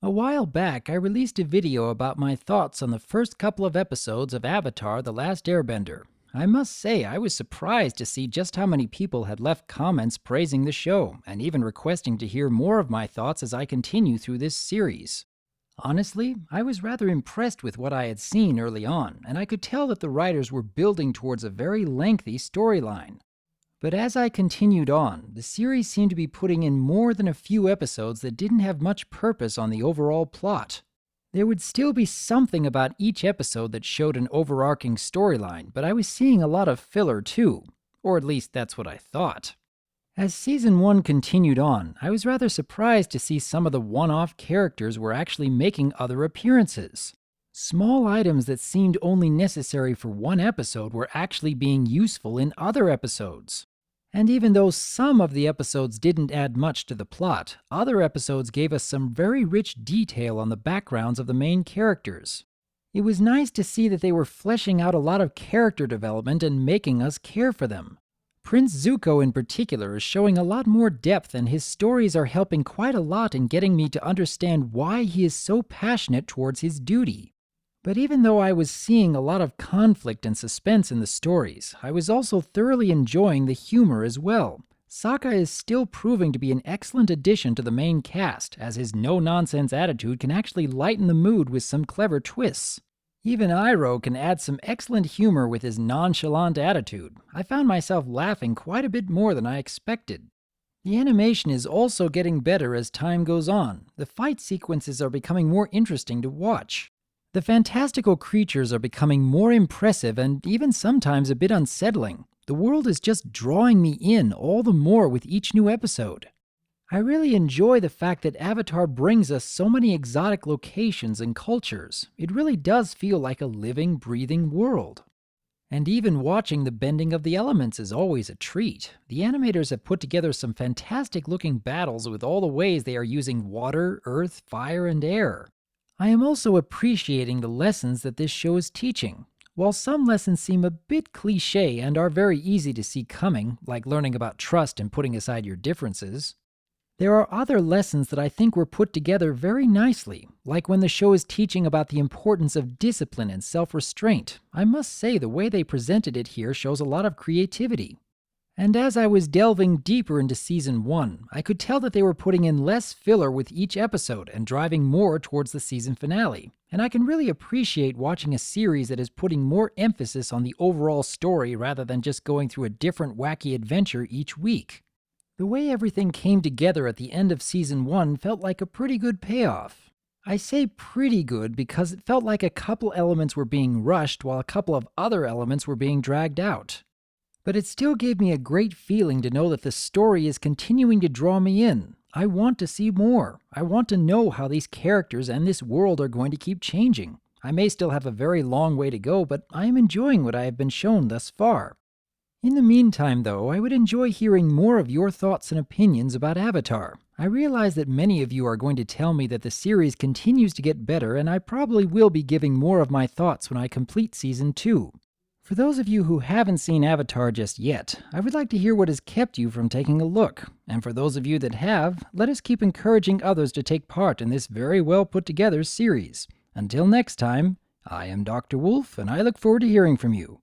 A while back, I released a video about my thoughts on the first couple of episodes of Avatar: The Last Airbender. I must say, I was surprised to see just how many people had left comments praising the show, and even requesting to hear more of my thoughts as I continue through this series. Honestly, I was rather impressed with what I had seen early on, and I could tell that the writers were building towards a very lengthy storyline. But as I continued on, the series seemed to be putting in more than a few episodes that didn't have much purpose on the overall plot. There would still be something about each episode that showed an overarching storyline, but I was seeing a lot of filler too. Or at least that's what I thought. As Season 1 continued on, I was rather surprised to see some of the one-off characters were actually making other appearances. Small items that seemed only necessary for one episode were actually being useful in other episodes. And even though some of the episodes didn't add much to the plot, other episodes gave us some very rich detail on the backgrounds of the main characters. It was nice to see that they were fleshing out a lot of character development and making us care for them. Prince Zuko in particular is showing a lot more depth, and his stories are helping quite a lot in getting me to understand why he is so passionate towards his duty. But even though I was seeing a lot of conflict and suspense in the stories, I was also thoroughly enjoying the humor as well. Sokka is still proving to be an excellent addition to the main cast, as his no-nonsense attitude can actually lighten the mood with some clever twists. Even Iroh can add some excellent humor with his nonchalant attitude. I found myself laughing quite a bit more than I expected. The animation is also getting better as time goes on. The fight sequences are becoming more interesting to watch. The fantastical creatures are becoming more impressive and even sometimes a bit unsettling. The world is just drawing me in all the more with each new episode. I really enjoy the fact that Avatar brings us so many exotic locations and cultures. It really does feel like a living, breathing world. And even watching the bending of the elements is always a treat. The animators have put together some fantastic looking battles with all the ways they are using water, earth, fire, and air. I am also appreciating the lessons that this show is teaching. While some lessons seem a bit cliché and are very easy to see coming, like learning about trust and putting aside your differences, there are other lessons that I think were put together very nicely, like when the show is teaching about the importance of discipline and self-restraint. I must say the way they presented it here shows a lot of creativity. And as I was delving deeper into Season 1, I could tell that they were putting in less filler with each episode and driving more towards the season finale. And I can really appreciate watching a series that is putting more emphasis on the overall story rather than just going through a different wacky adventure each week. The way everything came together at the end of Season 1 felt like a pretty good payoff. I say pretty good because it felt like a couple elements were being rushed while a couple of other elements were being dragged out. But it still gave me a great feeling to know that the story is continuing to draw me in. I want to see more. I want to know how these characters and this world are going to keep changing. I may still have a very long way to go, but I am enjoying what I have been shown thus far. In the meantime, though, I would enjoy hearing more of your thoughts and opinions about Avatar. I realize that many of you are going to tell me that the series continues to get better, and I probably will be giving more of my thoughts when I complete Season 2. For those of you who haven't seen Avatar just yet, I would like to hear what has kept you from taking a look. And for those of you that have, let us keep encouraging others to take part in this very well put together series. Until next time, I am DRWolf, and I look forward to hearing from you.